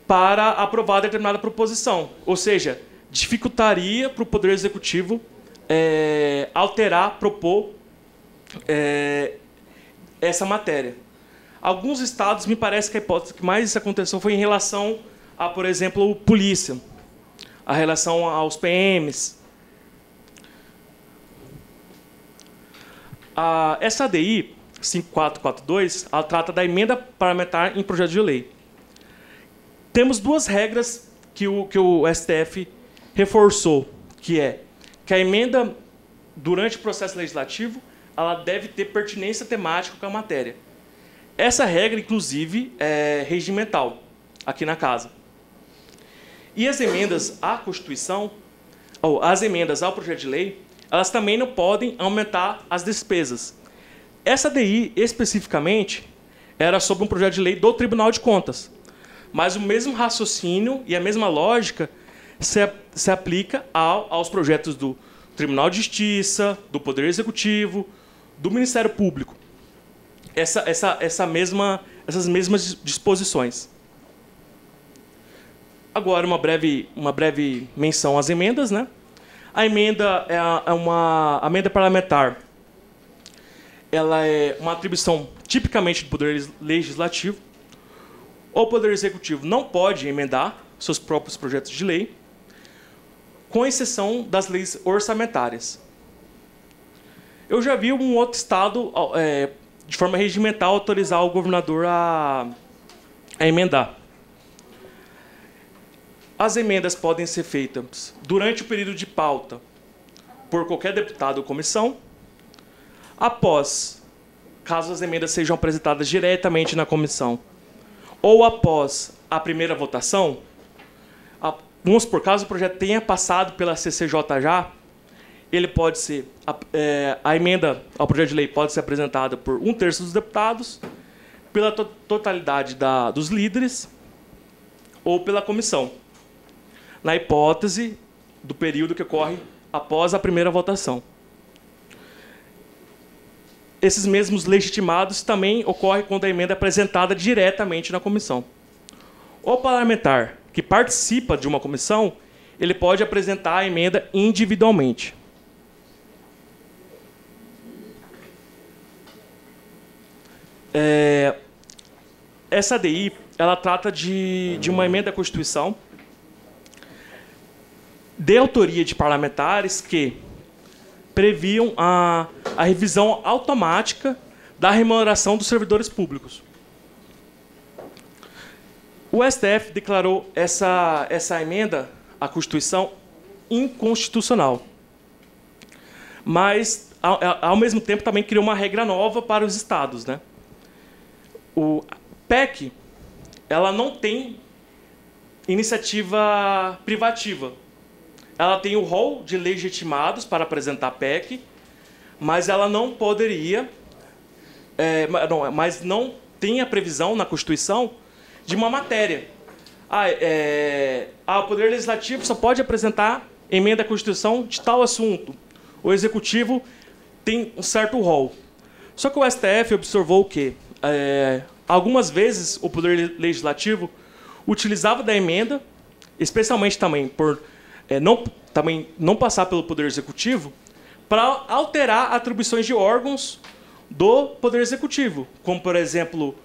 para aprovar determinada proposição. Ou seja, dificultaria para o Poder Executivo alterar, propor essa matéria. Alguns estados, me parece que a hipótese que mais isso aconteceu foi em relação a, por exemplo, polícia, a relação aos PMs. Essa ADI 5442, ela trata da emenda parlamentar em projeto de lei. Temos duas regras que o STF reforçou, que é que a emenda, durante o processo legislativo, ela deve ter pertinência temática com a matéria. Essa regra, inclusive, é regimental, aqui na Casa. E as emendas à Constituição, ou as emendas ao projeto de lei, elas também não podem aumentar as despesas. Essa DI, especificamente, era sobre um projeto de lei do Tribunal de Contas. Mas o mesmo raciocínio e a mesma lógica se aplica aos projetos do Tribunal de Justiça, do Poder Executivo, do Ministério Público. Essas mesmas disposições. Agora, uma breve menção às emendas, né? A emenda a emenda parlamentar. Ela é uma atribuição tipicamente do Poder Legislativo. O Poder Executivo não pode emendar seus próprios projetos de lei, com exceção das leis orçamentárias. Eu já vi um outro estado, de forma regimental, autorizar o governador a emendar. As emendas podem ser feitas durante o período de pauta por qualquer deputado ou comissão, após, caso as emendas sejam apresentadas diretamente na comissão, ou após a primeira votação. Vamos supor, caso o projeto tenha passado pela CCJ já, ele pode ser, a emenda ao projeto de lei pode ser apresentada por 1/3 dos deputados, pela totalidade dos líderes ou pela comissão, na hipótese do período que ocorre após a primeira votação. Esses mesmos legitimados também ocorrem quando a emenda é apresentada diretamente na comissão. O parlamentar que participa de uma comissão, ele pode apresentar a emenda individualmente. Essa ADI, ela trata de uma emenda à Constituição de autoria de parlamentares que previam a revisão automática da remuneração dos servidores públicos. O STF declarou essa emenda à Constituição inconstitucional, mas, ao mesmo tempo, também criou uma regra nova para os estados, né? O PEC, ela não tem iniciativa privativa. Ela tem o rol de legitimados para apresentar PEC, mas ela não poderia, mas não tem a previsão na Constituição de uma matéria. O Poder Legislativo só pode apresentar emenda à Constituição de tal assunto. O Executivo tem um certo rol. Só que o STF observou que algumas vezes o Poder Legislativo utilizava da emenda, especialmente também por não passar pelo Poder Executivo, para alterar atribuições de órgãos do Poder Executivo, como, por exemplo,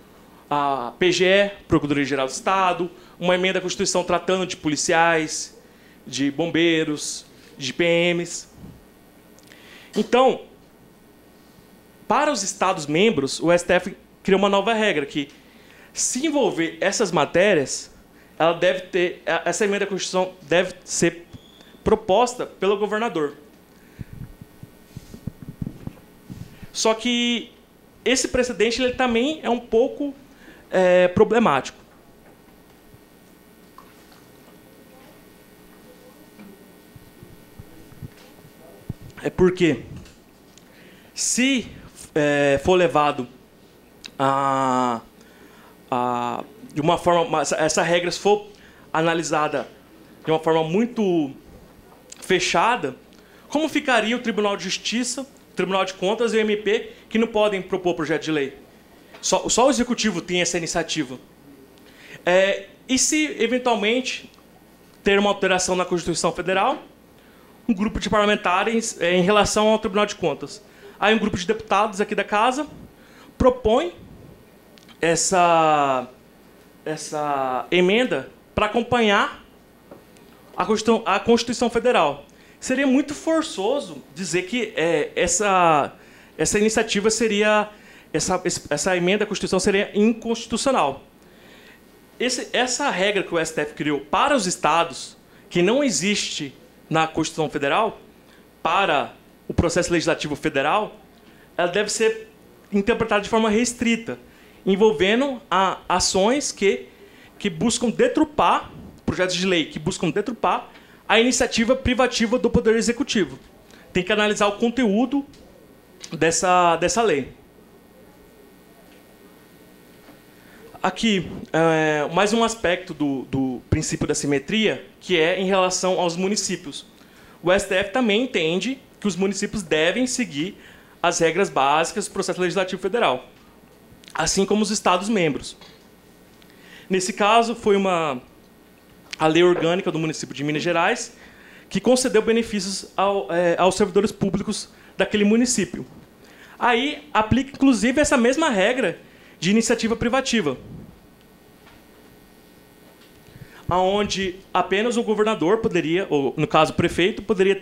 a PGE, Procuradoria-Geral do Estado, uma emenda à Constituição tratando de policiais, de bombeiros, de PMs. Então, para os Estados-membros, o STF criou uma nova regra, que, se envolver essas matérias, essa emenda à Constituição deve ser proposta pelo governador. Só que esse precedente ele também é um pouco problemático. É porque, se for levado de uma forma, essa regra se for analisada de uma forma muito fechada, como ficaria o Tribunal de Justiça, o Tribunal de Contas e o MP, que não podem propor projeto de lei? Só o Executivo tem essa iniciativa. E se, eventualmente, ter uma alteração na Constituição Federal, um grupo de parlamentares em relação ao Tribunal de Contas? Aí um grupo de deputados aqui da Casa propõe essa emenda para acompanhar a Constituição Federal. Seria muito forçoso dizer que essa iniciativa seria... Essa emenda à Constituição seria inconstitucional. Essa regra que o STF criou para os estados, que não existe na Constituição Federal, para o processo legislativo federal, ela deve ser interpretada de forma restrita, envolvendo ações que buscam deturpar, projetos de lei que buscam deturpar a iniciativa privativa do Poder Executivo. Tem que analisar o conteúdo dessa lei. Aqui, mais um aspecto do princípio da simetria, que é em relação aos municípios. O STF também entende que os municípios devem seguir as regras básicas do processo legislativo federal, assim como os Estados-membros. Nesse caso, foi a lei orgânica do município de Minas Gerais que concedeu benefícios aos servidores públicos daquele município. Aí, aplica, inclusive, essa mesma regra de iniciativa privativa, onde apenas o governador poderia, ou no caso o prefeito, poderia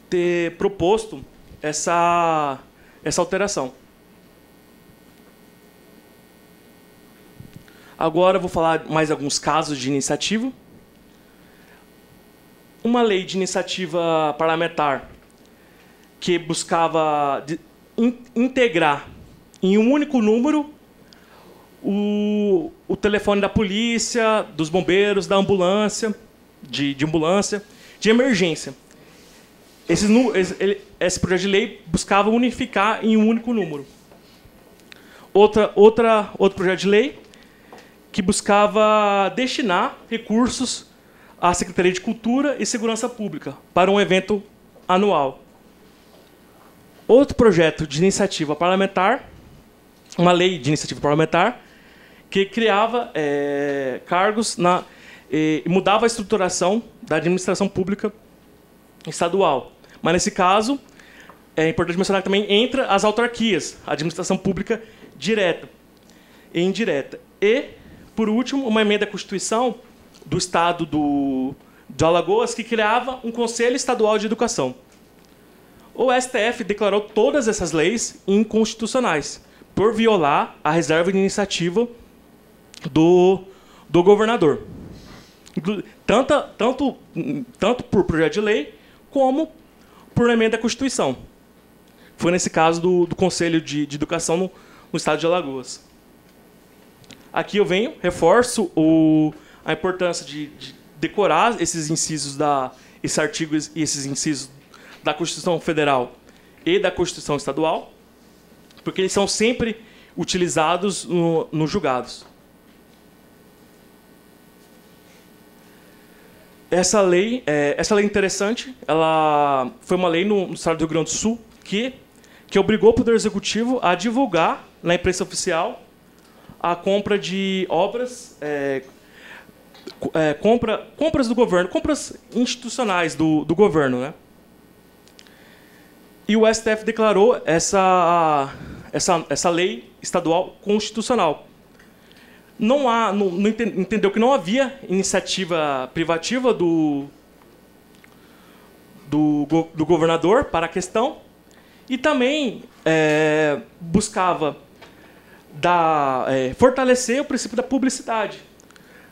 ter proposto essa alteração. Agora eu vou falar mais alguns casos de iniciativa. Uma lei de iniciativa parlamentar que buscava integrar em um único número o telefone da polícia, dos bombeiros, da ambulância, de ambulância, de emergência. Esse projeto de lei buscava unificar em um único número. Outro projeto de lei que buscava destinar recursos à Secretaria de Cultura e Segurança Pública para um evento anual. Outro projeto de iniciativa parlamentar, uma lei de iniciativa parlamentar, que criava cargos e mudava a estruturação da administração pública estadual. Mas, nesse caso, é importante mencionar que também entra as autarquias, a administração pública direta e indireta. E, por último, uma emenda à Constituição do Estado de Alagoas que criava um Conselho Estadual de Educação. O STF declarou todas essas leis inconstitucionais, por violar a reserva de iniciativa do governador. Tanto por projeto de lei, como por emenda à Constituição. Foi nesse caso do Conselho de Educação no Estado de Alagoas. Aqui eu reforço a importância de decorar esses incisos esses artigos e esses incisos da Constituição Federal e da Constituição Estadual, porque eles são sempre utilizados nos julgados. Essa lei é interessante. Ela foi uma lei no Estado do Rio Grande do Sul que obrigou o Poder Executivo a divulgar na imprensa oficial a compra de obras, compras do governo, compras institucionais do governo, né? E o STF declarou essa lei estadual constitucional. Entendeu que não havia iniciativa privativa do governador para a questão, e também buscava fortalecer o princípio da publicidade,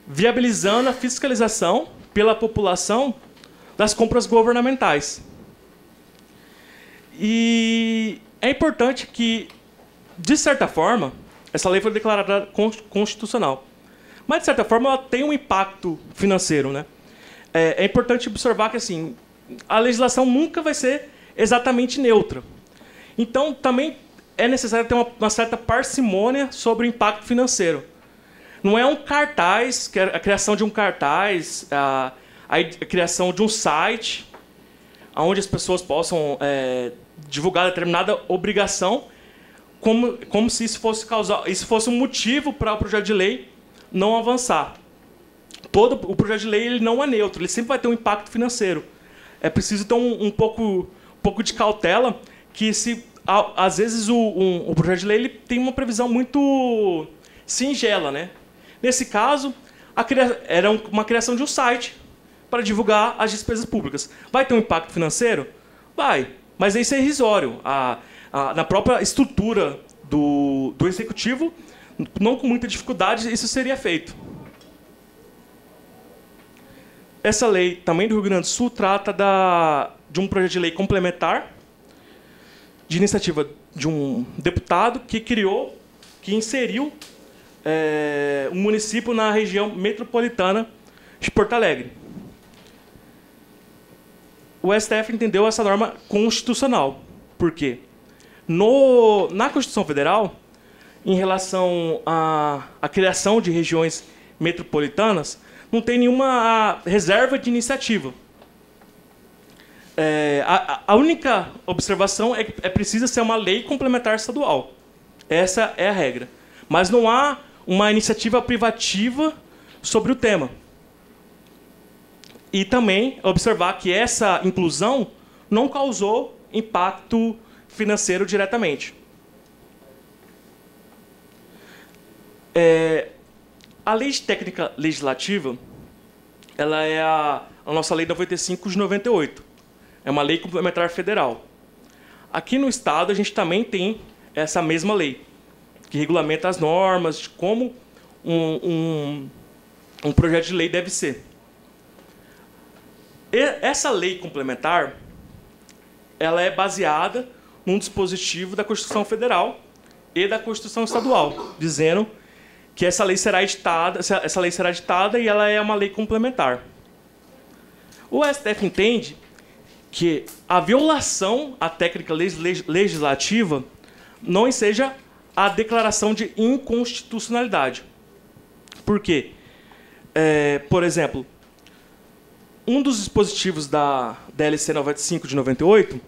viabilizando a fiscalização pela população das compras governamentais. E é importante que, de certa forma, essa lei foi declarada constitucional, mas, de certa forma, ela tem um impacto financeiro, né? É importante observar que, assim, a legislação nunca vai ser exatamente neutra. Então, também é necessário ter uma certa parcimônia sobre o impacto financeiro. Não é um cartaz, a criação de um cartaz, a criação de um site onde as pessoas possam divulgar determinada obrigação, como se isso fosse um motivo para o projeto de lei não avançar. Todo o projeto de lei ele não é neutro, ele sempre vai ter um impacto financeiro. É preciso ter um pouco de cautela, que às vezes o projeto de lei ele tem uma previsão muito singela, né? Nesse caso, era uma criação de um site para divulgar as despesas públicas. Vai ter um impacto financeiro? Vai, mas isso é irrisório. Na própria estrutura do executivo, não com muita dificuldade, isso seria feito. Essa lei, também do Rio Grande do Sul, trata de um projeto de lei complementar, de iniciativa de um deputado que inseriu um município na região metropolitana de Porto Alegre. O STF entendeu essa norma constitucional. Por quê? Na Constituição Federal, em relação à criação de regiões metropolitanas, não tem nenhuma reserva de iniciativa. A única observação é que precisa ser uma lei complementar estadual. Essa é a regra. Mas não há uma iniciativa privativa sobre o tema. E também observar que essa inclusão não causou impacto financeiro diretamente. A Lei de Técnica Legislativa, ela é a nossa Lei 95 de 98. É uma lei complementar federal. Aqui no Estado, a gente também tem essa mesma lei, que regulamenta as normas de como um projeto de lei deve ser. Essa lei complementar, ela é baseada num dispositivo da Constituição Federal e da Constituição Estadual, dizendo que essa lei será editada e ela é uma lei complementar. O STF entende que a violação à técnica legislativa não seja a declaração de inconstitucionalidade. Por quê? Por exemplo, um dos dispositivos da LC 95 de 98,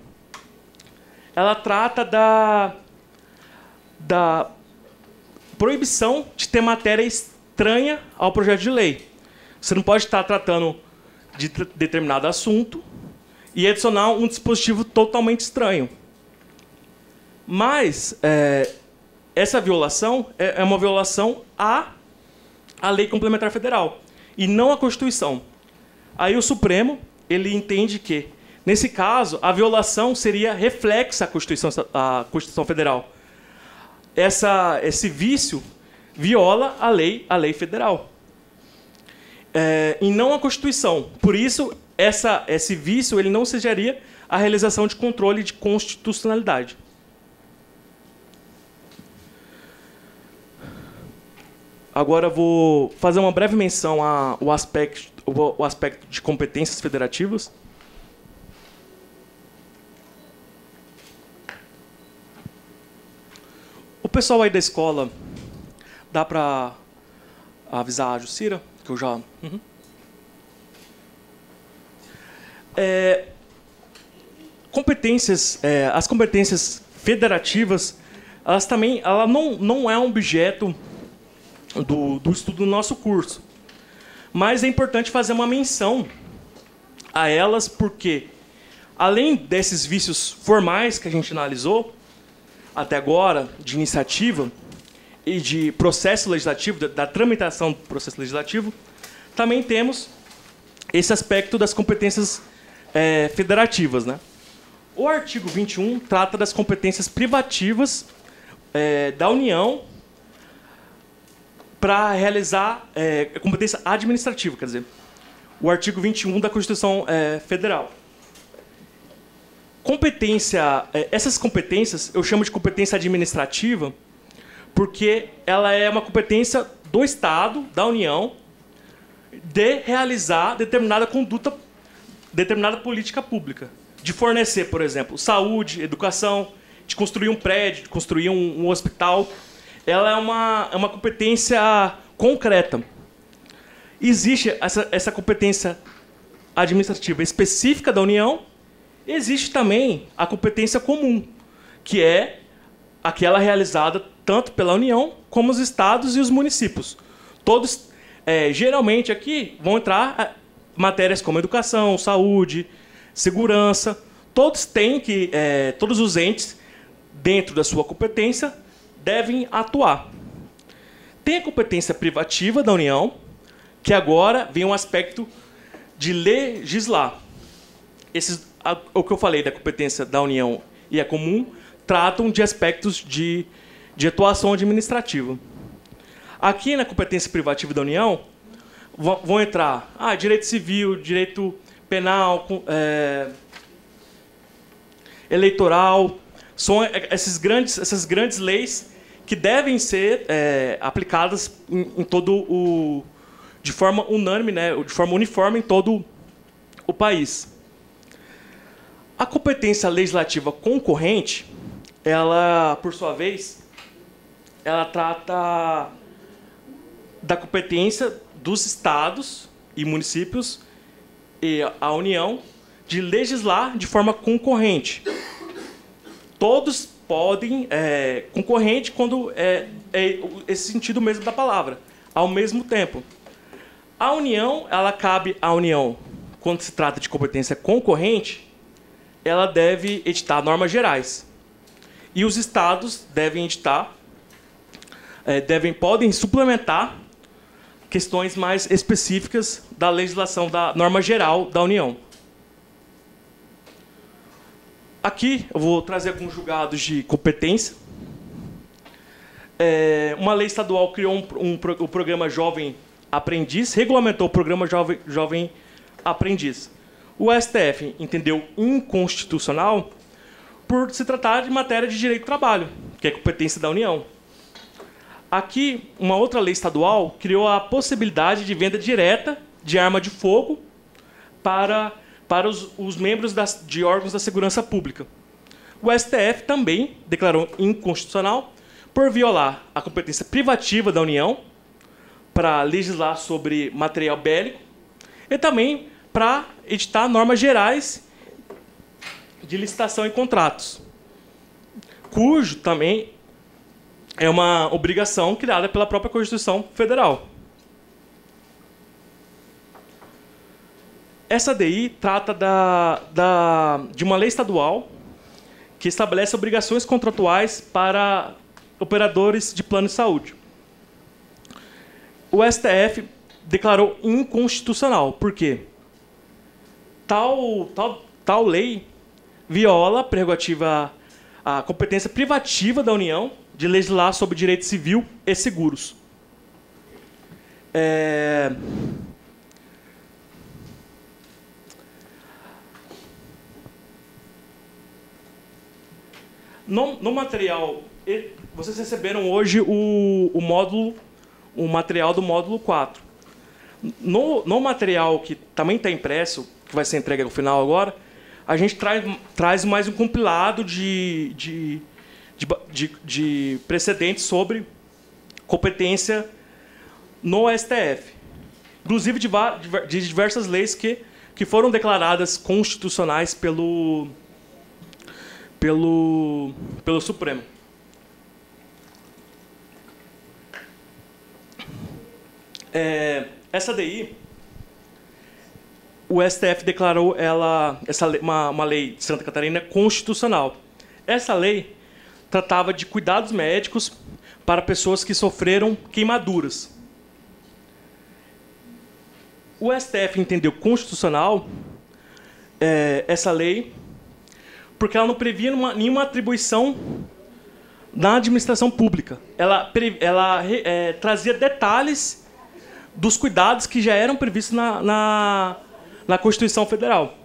ela trata da proibição de ter matéria estranha ao projeto de lei. Você não pode estar tratando de determinado assunto e adicionar um dispositivo totalmente estranho. Mas essa violação é uma violação à lei complementar federal e não à Constituição. Aí o Supremo ele entende que, nesse caso, a violação seria reflexa à Constituição Federal. Esse vício viola a lei federal. E não a Constituição. Por isso, esse vício ele não sejaria a realização de controle de constitucionalidade. Agora vou fazer uma breve menção ao aspecto de competências federativas. O pessoal aí da escola, dá para avisar a Jucira? Que eu já... As competências federativas, ela não é um objeto do estudo do nosso curso. Mas é importante fazer uma menção a elas, porque, além desses vícios formais que a gente analisou até agora, de iniciativa e de processo legislativo, da tramitação do processo legislativo, também temos esse aspecto das competências federativas, né? O artigo 21 trata das competências privativas da União para realizar competência administrativa, quer dizer, o artigo 21 da Constituição Federal. Essas competências eu chamo de competência administrativa porque ela é uma competência do Estado, da União, de realizar determinada conduta, determinada política pública, de fornecer, por exemplo, saúde, educação, de construir um prédio, de construir um hospital. Ela é uma competência concreta. Existe essa competência administrativa específica da União, existe também a competência comum, que é aquela realizada tanto pela União como os estados e os municípios. Todos, geralmente, aqui vão entrar matérias como educação, saúde, segurança. Todos os entes, dentro da sua competência, devem atuar. Tem a competência privativa da União, que agora vem um aspecto de legislar. O que eu falei da competência da União e a comum tratam de aspectos de atuação administrativa. Aqui, na competência privativa da União, vão entrar direito civil, direito penal, eleitoral. São essas grandes leis que devem ser aplicadas de forma unânime, né, de forma uniforme em todo o país. A competência legislativa concorrente, ela, por sua vez, ela trata da competência dos estados e municípios e a União de legislar de forma concorrente. Todos podem concorrente quando esse sentido mesmo da palavra, ao mesmo tempo. A União, ela cabe à União, quando se trata de competência concorrente, ela deve editar normas gerais. E os estados devem podem suplementar questões mais específicas da legislação da norma geral da União. Aqui eu vou trazer alguns julgados de competência. Uma lei estadual criou o programa Jovem Aprendiz, regulamentou o programa Jovem Aprendiz. O STF entendeu inconstitucional por se tratar de matéria de direito do trabalho, que é competência da União. Aqui, uma outra lei estadual criou a possibilidade de venda direta de arma de fogo para os membros de órgãos da segurança pública. O STF também declarou inconstitucional por violar a competência privativa da União para legislar sobre material bélico e também para editar normas gerais de licitação e contratos, cujo também é uma obrigação criada pela própria Constituição Federal. Essa DI trata de uma lei estadual que estabelece obrigações contratuais para operadores de plano de saúde. O STF declarou inconstitucional. Por quê? Tal lei viola a prerrogativa, a competência privativa da União de legislar sobre direito civil e seguros. No material, vocês receberam hoje o material do módulo 4. No material que também está impresso, que vai ser entregue no final agora, a gente traz mais um compilado de precedentes sobre competência no STF. Inclusive de diversas leis que foram declaradas constitucionais pelo Supremo. Essa DI, o STF declarou uma lei de Santa Catarina constitucional. Essa lei tratava de cuidados médicos para pessoas que sofreram queimaduras. O STF entendeu constitucional essa lei porque ela não previa nenhuma atribuição na administração pública. Ela trazia detalhes dos cuidados que já eram previstos na Constituição Federal.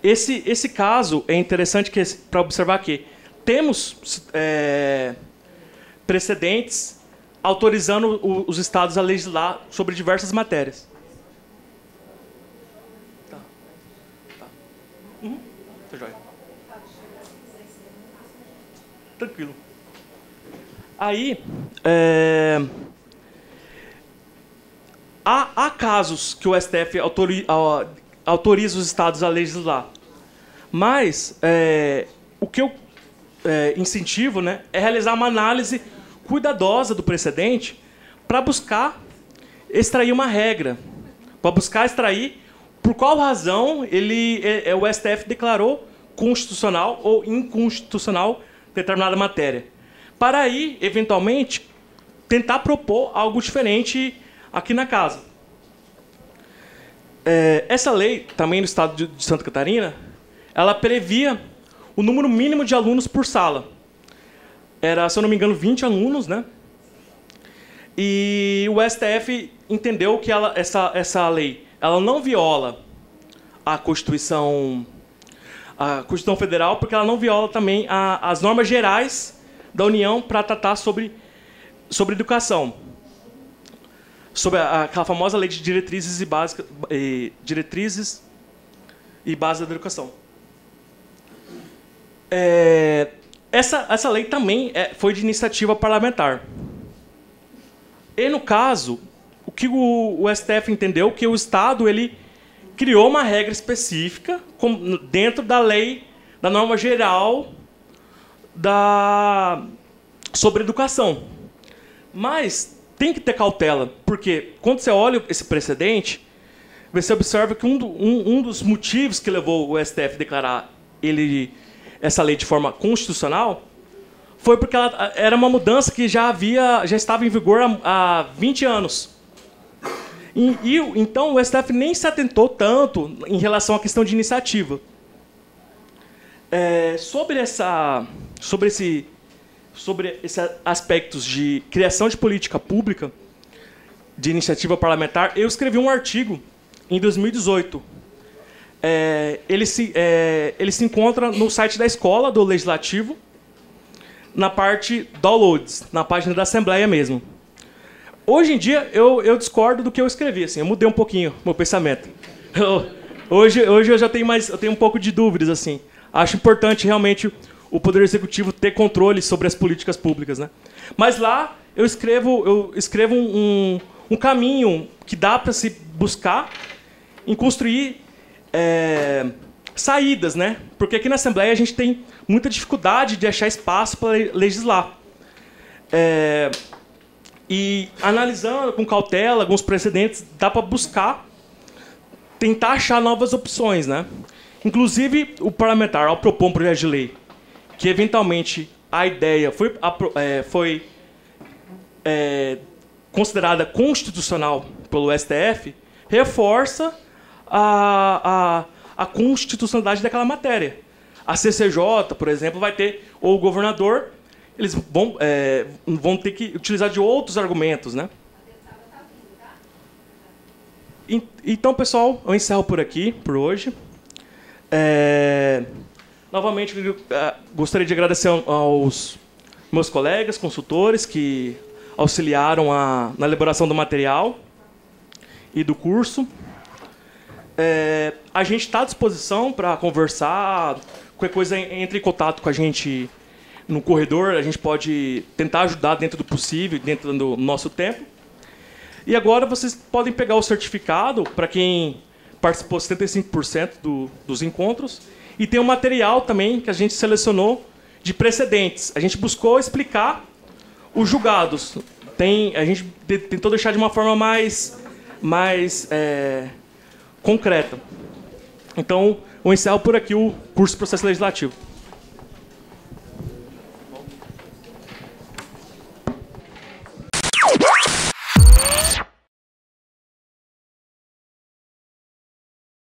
Esse caso é interessante para observar que temos precedentes autorizando os estados a legislar sobre diversas matérias. Tá. Tá joia. Tranquilo. Aí, há casos que o STF autoriza os estados a legislar, mas o que eu incentivo, né, é realizar uma análise cuidadosa do precedente para buscar extrair uma regra, para buscar extrair por qual razão o STF declarou constitucional ou inconstitucional determinada matéria, para aí, eventualmente, tentar propor algo diferente aqui na casa. Essa lei, também no estado de Santa Catarina, ela previa o número mínimo de alunos por sala. Era, se eu não me engano, 20 alunos, né? E o STF entendeu que essa lei ela não viola a Constituição Federal, porque ela não viola também as normas gerais da União para tratar sobre educação. Sobre aquela famosa lei de diretrizes e bases da educação. Essa lei também foi de iniciativa parlamentar. E, no caso, o que o STF entendeu que o Estado criou uma regra específica dentro da lei, da norma geral sobre educação. Mas tem que ter cautela, porque quando você olha esse precedente, você observa que um dos motivos que levou o STF a declarar essa lei de forma constitucional foi porque ela era uma mudança que já estava em vigor há 20 anos. Então, o STF nem se atentou tanto em relação à questão de iniciativa. Sobre esses aspectos de criação de política pública, de iniciativa parlamentar, eu escrevi um artigo em 2018. Ele se encontra no site da Escola do Legislativo, na parte Downloads, na página da Assembleia mesmo. Hoje em dia, eu discordo do que eu escrevi. Assim, eu mudei um pouquinho o meu pensamento. Hoje eu já tenho um pouco de dúvidas. Assim. Acho importante, realmente, o Poder Executivo ter controle sobre as políticas públicas. Né? Mas lá eu escrevo um caminho que dá para se buscar em construir saídas, né? Porque aqui na Assembleia a gente tem muita dificuldade de achar espaço para legislar. E analisando com cautela alguns precedentes, dá para buscar, tentar achar novas opções, né? Inclusive, o parlamentar, ao propor um projeto de lei, que eventualmente a ideia foi considerada constitucional pelo STF, reforça a constitucionalidade daquela matéria. A CCJ, por exemplo, vai ter, ou o governador, eles vão ter que utilizar de outros argumentos, né? Então, pessoal, eu encerro por aqui, por hoje. Novamente, gostaria de agradecer aos meus colegas, consultores, que auxiliaram na elaboração do material e do curso. A gente está à disposição para conversar. Qualquer coisa, entre em contato com a gente no corredor. A gente pode tentar ajudar dentro do possível, dentro do nosso tempo. E agora vocês podem pegar o certificado para quem participou 75% dos encontros. E tem um material também que a gente selecionou de precedentes. A gente buscou explicar os julgados. a gente tentou deixar de uma forma mais concreta. Então, eu encerro por aqui o curso de Processo Legislativo.